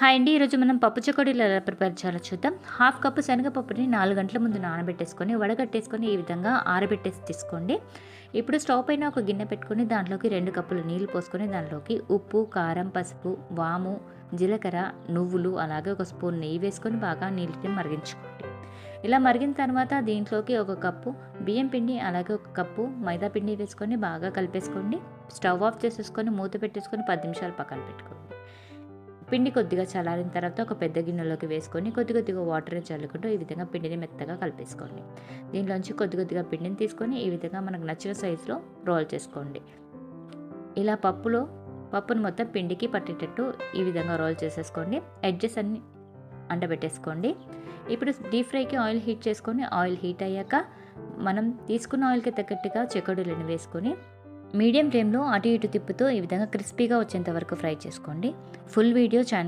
Hi అండి. ఈరోజు మనం పప్పు చెకోడీలు ఎలా ప్రిపేర్ చేయాలో చూద్దాం. హాఫ్ కప్పు శనగపప్పుని 4 గంటల ముందు నానబెట్టేసుకొని, వడగట్టేసుకొని ఈ విధంగా ఆరబెట్టేసి తీసుకోండి. ఇప్పుడు స్టవ్ పైన ఒక గిన్నె పెట్టుకొని దాంట్లోకి 2 కప్పులు నీళ్లు పోసుకొని దాంట్లోకి ఉప్పు, కారం, పసుపు, వాము, జీలకర్ర, నువ్వులు అలాగే ఒక స్పూన్ నెయ్యి వేసుకొని బాగా నీళ్ళని మరిగించుకోండి. ఇలా మరిగిన తర్వాత దీంట్లోకి ఒక కప్పు బియ్యం పిండి అలాగే ఒక కప్పు మైదా పిండి వేసుకొని బాగా కలిపేసుకోండి. స్టవ్ ఆఫ్ చేసేసుకొని మూత పెట్టేసుకొని 10 నిమిషాలు పక్కన పెట్టుకోండి. పిండి కొద్దిగా చల్లారిన తర్వాత ఒక పెద్ద గిన్నెలోకి వేసుకొని కొద్దిగా వాటర్ని చల్లుకుంటూ ఈ విధంగా పిండిని మెత్తగా కలిపేసుకోండి. దీంట్లోంచి కొద్దిగా పిండిని తీసుకొని ఈ విధంగా మనకు నచ్చిన సైజులో రోల్ చేసుకోండి. ఇలా పప్పును మొత్తం పిండికి పట్టేటట్టు ఈ విధంగా రోల్ చేసేసుకోండి. ఎడ్జెస్ అన్ని అంటబెట్టేసుకోండి. ఇప్పుడు డీప్ ఫ్రైకి ఆయిల్ హీట్ చేసుకొని ఆయిల్ హీట్ అయ్యాక మనం తీసుకున్న ఆయిల్కి తగ్గట్టుగా చెకోడీలను వేసుకొని మీడియం ఫ్లేమ్లో అటు ఇటు తిప్పుతూ ఈ విధంగా క్రిస్పీగా వచ్చేంత వరకు ఫ్రై చేసుకోండి. Full video channel